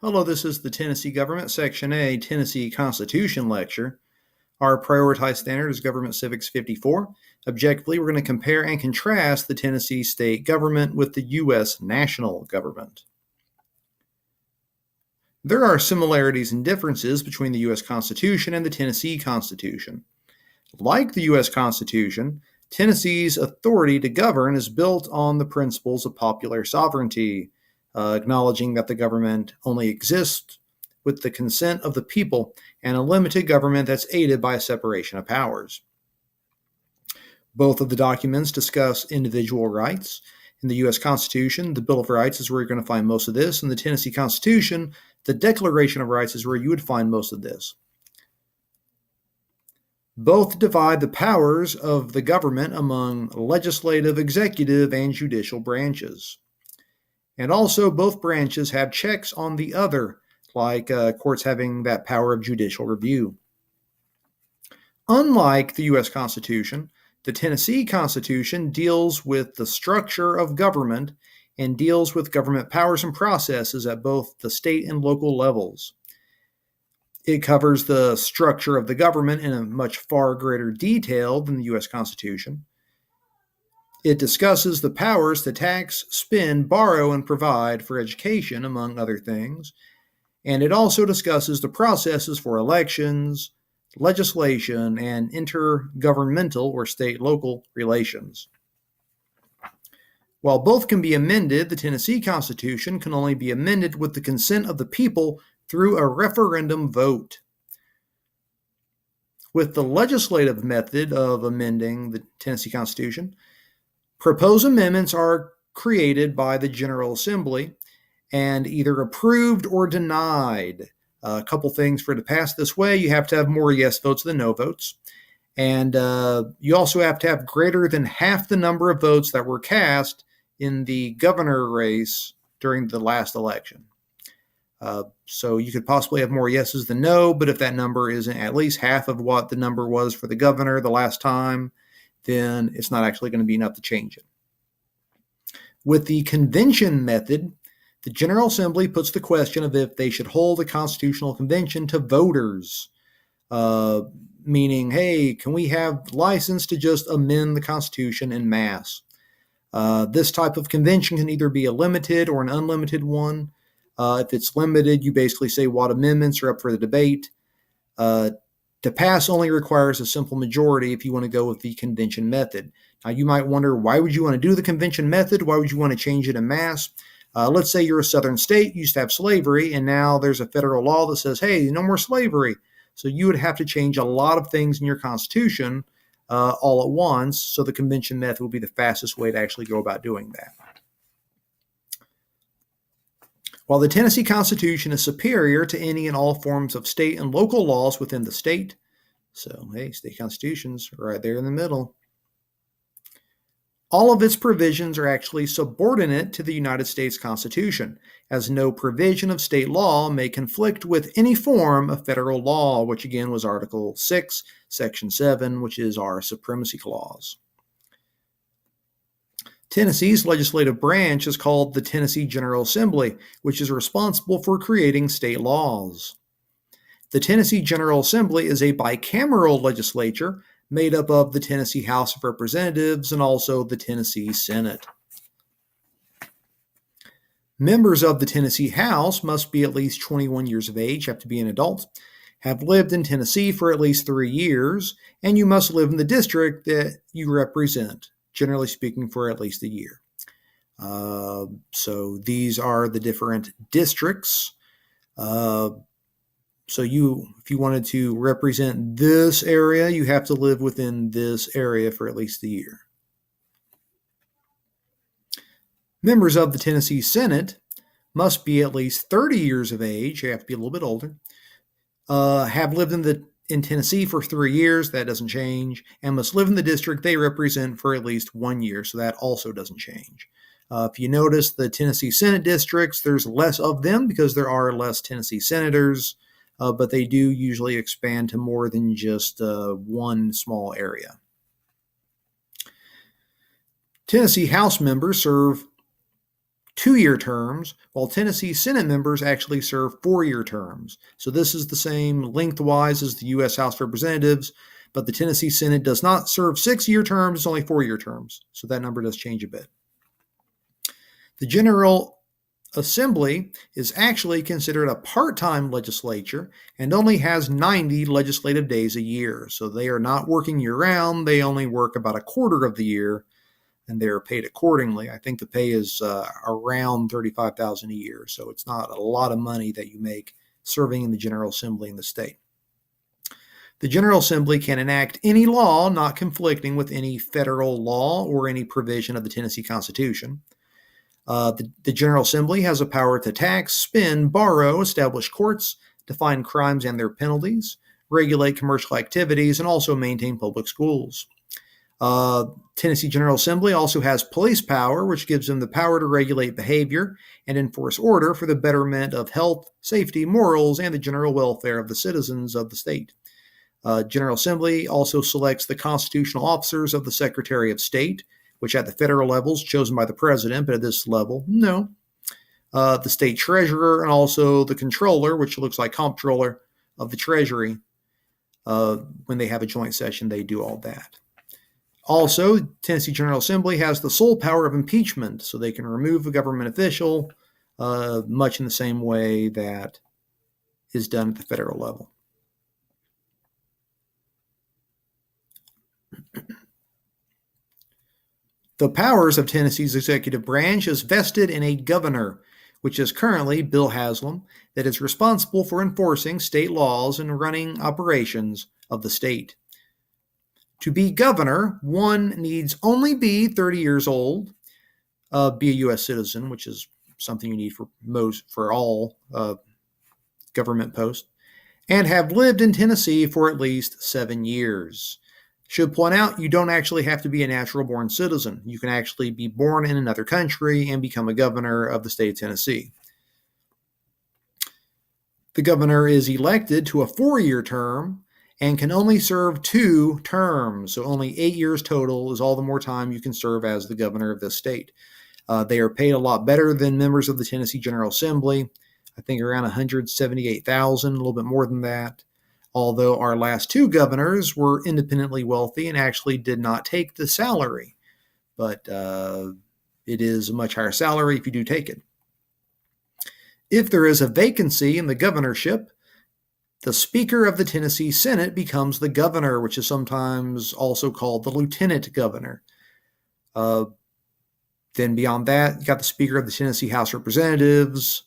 Hello, this is the Tennessee Government Section A Tennessee Constitution Lecture. Our prioritized standard is Government Civics 54. Objectively, we're going to compare and contrast the Tennessee state government with the U.S. national government. There are similarities and differences between the U.S. Constitution and the Tennessee Constitution. Like the U.S. Constitution, Tennessee's authority to govern is built on the principles of popular sovereignty, acknowledging that the government only exists with the consent of the people and a limited government that's aided by a separation of powers. Both of the documents discuss individual rights. In the U.S. Constitution, the Bill of Rights is where you're going to find most of this. In the Tennessee Constitution, the Declaration of Rights is where you would find most of this. Both divide the powers of the government among legislative, executive, and judicial branches. And also, both branches have checks on the other, like courts having that power of judicial review. Unlike the U.S. Constitution, the Tennessee Constitution deals with the structure of government and deals with government powers and processes at both the state and local levels. It covers the structure of the government in a much far greater detail than the U.S. Constitution. It discusses the powers to tax, spend, borrow, and provide for education, among other things. And it also discusses the processes for elections, legislation, and intergovernmental or state-local relations. While both can be amended, the Tennessee Constitution can only be amended with the consent of the people through a referendum vote. With the legislative method of amending the Tennessee Constitution, proposed amendments are created by the General Assembly and either approved or denied. A couple things for it to pass this way: you have to have more yes votes than no votes. And you also have to have greater than half the number of votes that were cast in the governor race during the last election. So you could possibly have more yeses than no, but if that number isn't at least half of what the number was for the governor the last time, then it's not actually going to be enough to change it. With the convention method, the General Assembly puts the question of if they should hold a constitutional convention to voters, meaning, hey, can we have license to just amend the Constitution en masse? This type of convention can either be a limited or an unlimited one. If it's limited, you basically say what amendments are up for the debate. To pass only requires a simple majority if you want to go with the convention method. Now, you might wonder, why would you want to do the convention method? Why would you want to change it en masse? Let's say you're a southern state, you used to have slavery, and now there's a federal law that says, hey, no more slavery. So you would have to change a lot of things in your constitution all at once. So the convention method would be the fastest way to actually go about doing that. While the Tennessee Constitution is superior to any and all forms of state and local laws within the state, so, hey, state constitutions right there in the middle, all of its provisions are actually subordinate to the United States Constitution, as no provision of state law may conflict with any form of federal law, which again was Article 6, Section 7, which is our Supremacy Clause. Tennessee's legislative branch is called the Tennessee General Assembly, which is responsible for creating state laws. The Tennessee General Assembly is a bicameral legislature made up of the Tennessee House of Representatives and also the Tennessee Senate. Members of the Tennessee House must be at least 21 years of age, have to be an adult, have lived in Tennessee for at least 3 years, and you must live in the district that you represent, generally speaking, for at least a year. So these are the different districts. So if you wanted to represent this area, you have to live within this area for at least a year. Members of the Tennessee Senate must be at least 30 years of age. You have to be a little bit older. Have lived in Tennessee for 3 years. That doesn't change. And must live in the district they represent for at least 1 year. So that also doesn't change. If you notice the Tennessee Senate districts, there's less of them because there are less Tennessee senators. But they do usually expand to more than just one small area. Tennessee House members serve 2-year terms, while Tennessee Senate members actually serve 4-year terms. So this is the same lengthwise as the U.S. House of Representatives, but the Tennessee Senate does not serve 6-year terms, it's only 4-year terms. So that number does change a bit. The General Assembly is actually considered a part-time legislature and only has 90 legislative days a year. So they are not working year-round. They only work about a quarter of the year, and they're paid accordingly. I think the pay is around $35,000 a year, so it's not a lot of money that you make serving in the General Assembly in the state. The General Assembly can enact any law not conflicting with any federal law or any provision of the Tennessee Constitution. The General Assembly has a power to tax, spend, borrow, establish courts, define crimes and their penalties, regulate commercial activities, and also maintain public schools. Tennessee General Assembly also has police power, which gives them the power to regulate behavior and enforce order for the betterment of health, safety, morals, and the general welfare of the citizens of the state. General Assembly also selects the constitutional officers of the Secretary of State, which at the federal level is chosen by the president, but at this level, no. The state treasurer and also the controller, which looks like comptroller of the Treasury. When they have a joint session, they do all that. Also, Tennessee General Assembly has the sole power of impeachment, so they can remove a government official much in the same way that is done at the federal level. The powers of Tennessee's executive branch is vested in a governor, which is currently Bill Haslam, that is responsible for enforcing state laws and running operations of the state. To be governor, one needs only be 30 years old, be a U.S. citizen, which is something you need for all government posts, and have lived in Tennessee for at least 7 years. Should point out, you don't actually have to be a natural-born citizen. You can actually be born in another country and become a governor of the state of Tennessee. The governor is elected to a 4-year term and can only serve 2 terms. So only 8 years total is all the more time you can serve as the governor of this state. They are paid a lot better than members of the Tennessee General Assembly. I think around $178,000, a little bit more than that. Although our last 2 governors were independently wealthy and actually did not take the salary. But it is a much higher salary if you do take it. If there is a vacancy in the governorship, the Speaker of the Tennessee Senate becomes the governor, which is sometimes also called the lieutenant governor. Then beyond that, you got the Speaker of the Tennessee House of Representatives,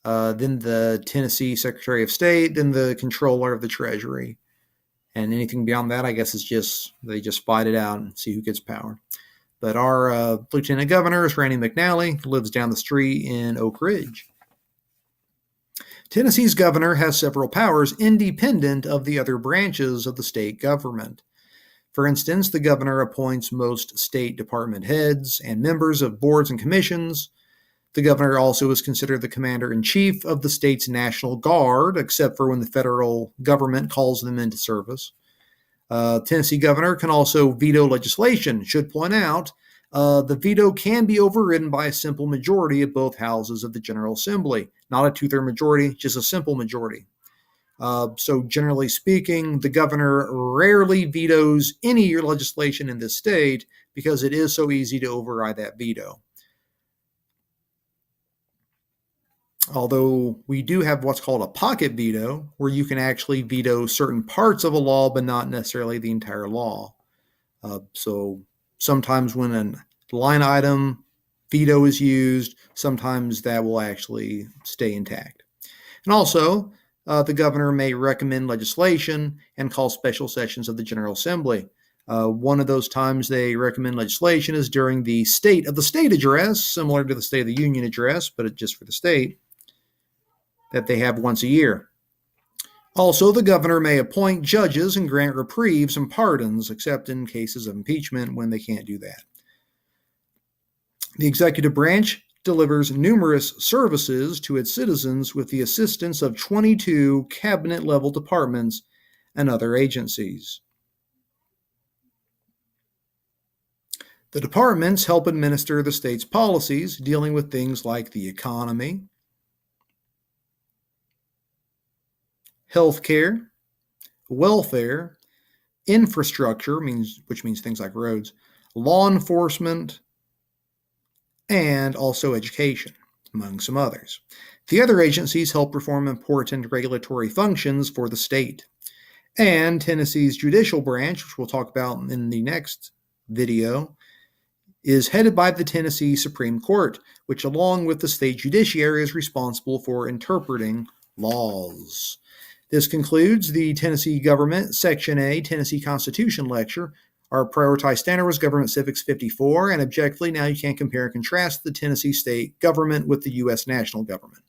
then the Tennessee Secretary of State, then the Controller of the Treasury. And anything beyond that, I guess, is they just fight it out and see who gets power. But our Lieutenant Governor is Randy McNally, who lives down the street in Oak Ridge. Tennessee's governor has several powers independent of the other branches of the state government. For instance, the governor appoints most state department heads and members of boards and commissions. The governor also is considered the commander-in-chief of the state's National Guard, except for when the federal government calls them into service. Tennessee governor can also veto legislation. Should point out, the veto can be overridden by a simple majority of both houses of the General Assembly. Not a 2/3 majority, just a simple majority. So generally speaking, the governor rarely vetoes any legislation in this state because it is so easy to override that veto. Although we do have what's called a pocket veto, where you can actually veto certain parts of a law, but not necessarily the entire law. So sometimes when a line item veto is used, sometimes that will actually stay intact. And also, the governor may recommend legislation and call special sessions of the General Assembly. One of those times they recommend legislation is during the State of the State address, similar to the State of the Union address, but just for the state, that they have once a year. Also, the governor may appoint judges and grant reprieves and pardons, except in cases of impeachment when they can't do that. The executive branch delivers numerous services to its citizens with the assistance of 22 cabinet-level departments and other agencies. The departments help administer the state's policies dealing with things like the economy, healthcare, welfare, infrastructure, which means things like roads, law enforcement, and also education, among some others. The other agencies help perform important regulatory functions for the state. And Tennessee's judicial branch, which we'll talk about in the next video, is headed by the Tennessee Supreme Court, which, along with the state judiciary, is responsible for interpreting laws. This concludes the Tennessee Government Section A Tennessee Constitution lecture. Our prioritized standard was Government Civics 54, and objectively now you can compare and contrast the Tennessee state government with the U.S. national government.